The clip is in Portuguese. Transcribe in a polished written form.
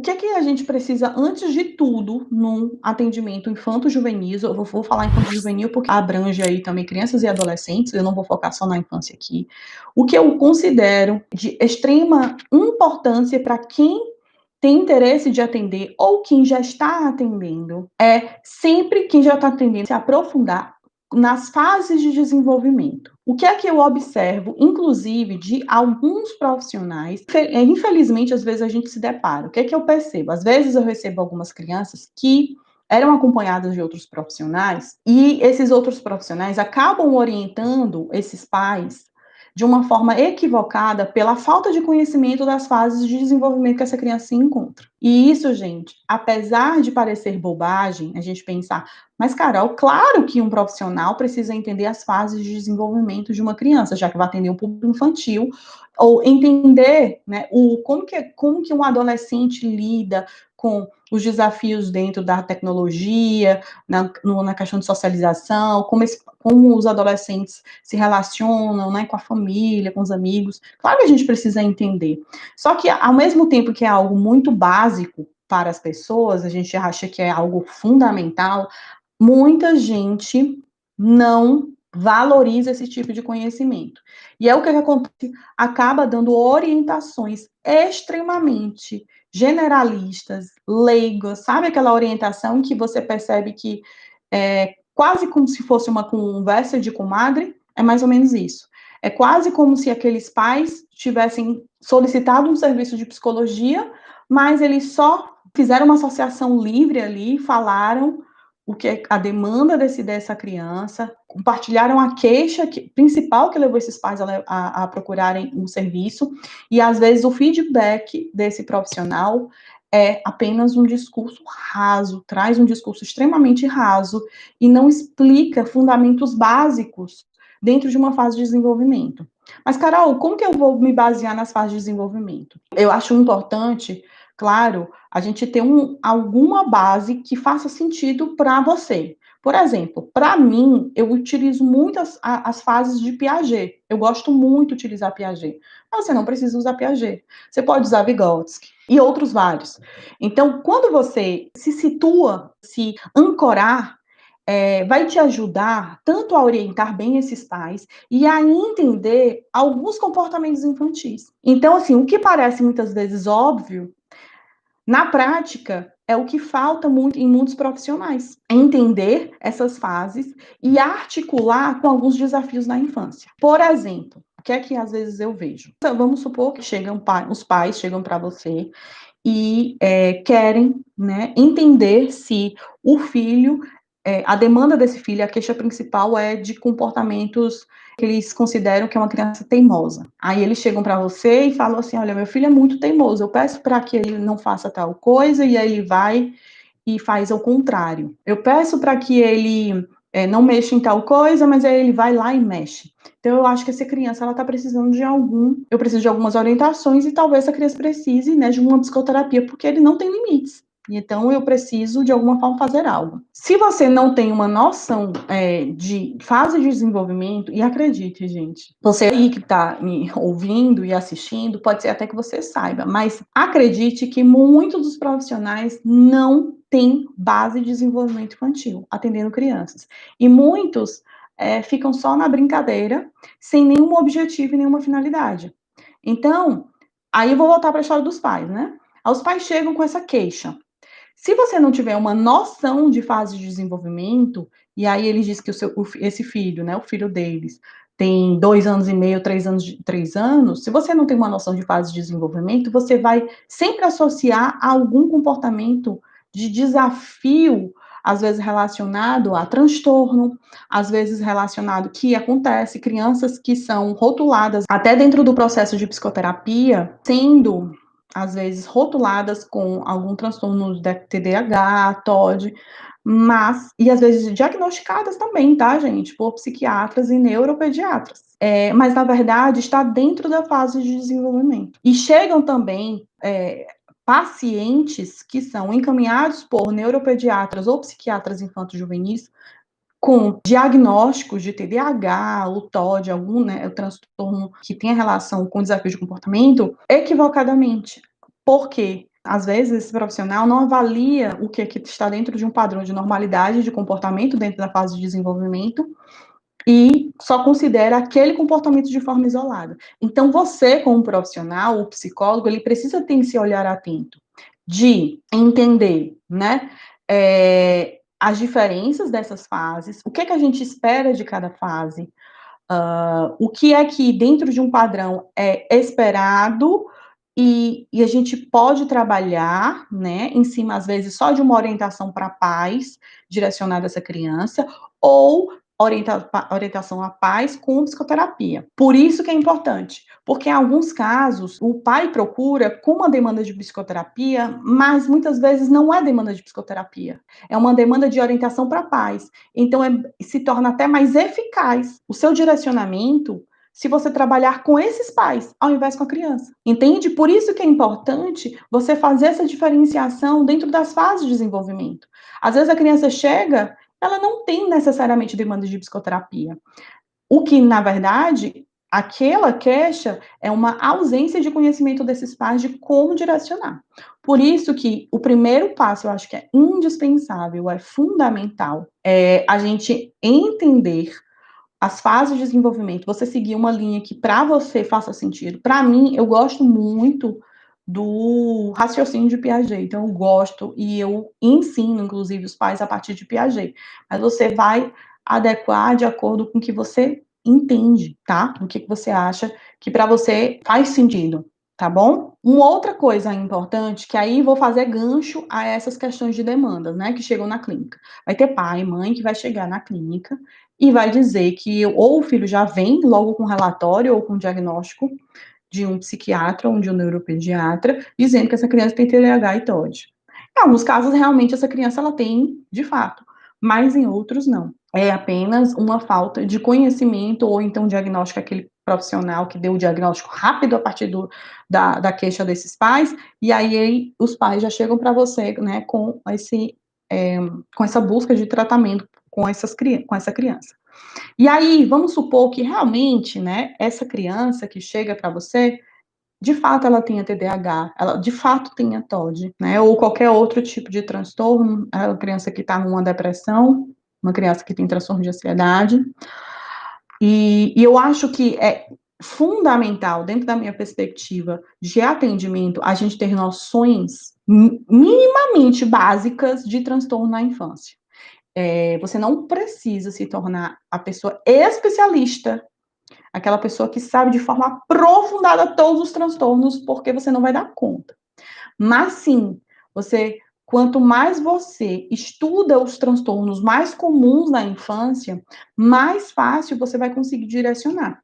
que é que a gente precisa, antes de tudo, num atendimento infanto-juvenil? Eu vou falar infanto-juvenil porque abrange aí também crianças e adolescentes, eu não vou focar só na infância aqui. O que eu considero de extrema importância para quem tem interesse de atender ou quem já está atendendo é sempre quem já está atendendo se aprofundar nas fases de desenvolvimento. O que é que eu observo, inclusive, de alguns profissionais, infelizmente, às vezes a gente se depara. O que é que eu percebo? Às vezes eu recebo algumas crianças que eram acompanhadas de outros profissionais e esses outros profissionais acabam orientando esses pais de uma forma equivocada pela falta de conhecimento das fases de desenvolvimento que essa criança se encontra. E isso, gente, apesar de parecer bobagem, a gente pensar, mas, Carol, claro que um profissional precisa entender as fases de desenvolvimento de uma criança, já que vai atender um público infantil, ou entender, né, como que um adolescente lida com os desafios dentro da tecnologia, na questão de socialização, como os adolescentes se relacionam, né, com a família, com os amigos. Claro que a gente precisa entender. Só que, ao mesmo tempo que é algo muito básico para as pessoas, a gente acha que é algo fundamental, muita gente não valoriza esse tipo de conhecimento. E é o que acontece, acaba dando orientações extremamente generalistas, leigas, sabe aquela orientação que você percebe que é quase como se fosse uma conversa de comadre? É mais ou menos isso. É quase como se aqueles pais tivessem solicitado um serviço de psicologia, mas eles só fizeram uma associação livre ali, falaram o que é a demanda dessa criança, compartilharam a queixa principal que levou esses pais a procurarem um serviço, e às vezes o feedback desse profissional é apenas um discurso raso, traz um discurso extremamente raso e não explica fundamentos básicos dentro de uma fase de desenvolvimento. Mas, Carol, como que eu vou me basear nas fases de desenvolvimento? Eu acho importante, claro, a gente ter alguma base que faça sentido para você. Por exemplo, para mim, eu utilizo muito as fases de Piaget. Eu gosto muito de utilizar Piaget. Mas você não precisa usar Piaget. Você pode usar Vygotsky e outros vários. Então, quando você se situa, se ancorar, vai te ajudar tanto a orientar bem esses pais e a entender alguns comportamentos infantis. Então, assim, o que parece muitas vezes óbvio, na prática, é o que falta muito em muitos profissionais. Entender essas fases e articular com alguns desafios na infância. Por exemplo, o que é que às vezes eu vejo? Então, vamos supor que os pais chegam para você e querem, né, entender se o filho, a demanda desse filho, a queixa principal é de comportamentos que eles consideram que é uma criança teimosa. Aí eles chegam para você e falam assim: olha, meu filho é muito teimoso, eu peço para que ele não faça tal coisa, e aí ele vai e faz ao contrário. Eu peço para que ele não mexa em tal coisa, mas aí ele vai lá e mexe. Então, eu acho que essa criança, ela está precisando eu preciso de algumas orientações e talvez essa criança precise, né, de uma psicoterapia, porque ele não tem limites. Então, eu preciso, de alguma forma, fazer algo. Se você não tem uma noção de fase de desenvolvimento, e acredite, gente, você aí que está me ouvindo e assistindo, pode ser até que você saiba, mas acredite que muitos dos profissionais não têm base de desenvolvimento infantil, atendendo crianças. E muitos ficam só na brincadeira, sem nenhum objetivo e nenhuma finalidade. Então, aí eu vou voltar para a história dos pais, né? Os pais chegam com essa queixa. Se você não tiver uma noção de fase de desenvolvimento, e aí ele diz que esse filho, né, o filho deles, tem 2 anos e meio, 3 anos, se você não tem uma noção de fase de desenvolvimento, você vai sempre associar a algum comportamento de desafio, às vezes relacionado a transtorno, às vezes relacionado que acontece, crianças que são rotuladas até dentro do processo de psicoterapia, sendo às vezes rotuladas com algum transtorno de TDAH, TOD, e às vezes diagnosticadas também, tá, gente, por psiquiatras e neuropediatras. Mas, na verdade, está dentro da fase de desenvolvimento. E chegam também pacientes que são encaminhados por neuropediatras ou psiquiatras infanto-juvenis com diagnósticos de TDAH, o TOD, algum, né, o transtorno que tem relação com desafio de comportamento, equivocadamente. Por quê? Às vezes, esse profissional não avalia o que está dentro de um padrão de normalidade de comportamento dentro da fase de desenvolvimento e só considera aquele comportamento de forma isolada. Então, você, como profissional, o psicólogo, ele precisa ter esse olhar atento de entender, né, as diferenças dessas fases, o que é que a gente espera de cada fase, o que é que dentro de um padrão é esperado e a gente pode trabalhar, né, em cima, às vezes, só de uma orientação para pais direcionada a essa criança, ou orientação a pais com psicoterapia. Por isso que é importante, porque em alguns casos o pai procura com uma demanda de psicoterapia, mas muitas vezes não é demanda de psicoterapia, é uma demanda de orientação para pais. Então se torna até mais eficaz o seu direcionamento se você trabalhar com esses pais, ao invés com a criança. Entende? Por isso que é importante você fazer essa diferenciação dentro das fases de desenvolvimento. Às vezes a criança chega, ela não tem necessariamente demanda de psicoterapia. O que, na verdade, aquela queixa é uma ausência de conhecimento desses pais de como direcionar. Por isso que o primeiro passo, eu acho que é indispensável, é fundamental, é a gente entender as fases de desenvolvimento, você seguir uma linha que para você faça sentido. Para mim, eu gosto muito do raciocínio de Piaget, então eu gosto e eu ensino, inclusive, os pais a partir de Piaget. Mas você vai adequar de acordo com o que você entende, tá? O que você acha que para você faz sentido, tá bom? Uma outra coisa importante, que aí vou fazer gancho a essas questões de demandas, né, que chegam na clínica. Vai ter pai e mãe que vai chegar na clínica e vai dizer que ou o filho já vem logo com relatório ou com diagnóstico de um psiquiatra ou de um neuropediatra, dizendo que essa criança tem TDAH e TOD. Em alguns casos, realmente, essa criança ela tem, de fato, mas em outros, não. É apenas uma falta de conhecimento ou então diagnóstico aquele profissional que deu o diagnóstico rápido a partir da queixa desses pais, e aí os pais já chegam para você, né, com essa busca de tratamento com essa criança. E aí, vamos supor que realmente, né, essa criança que chega para você, de fato ela tenha TDAH, ela de fato tenha TOD, né, ou qualquer outro tipo de transtorno, é uma criança que está numa depressão, uma criança que tem transtorno de ansiedade, e eu acho que é fundamental, dentro da minha perspectiva de atendimento, a gente ter noções minimamente básicas de transtorno na infância. Você não precisa se tornar a pessoa especialista, aquela pessoa que sabe de forma aprofundada todos os transtornos, porque você não vai dar conta. Mas sim, quanto mais você estuda os transtornos mais comuns na infância, mais fácil você vai conseguir direcionar.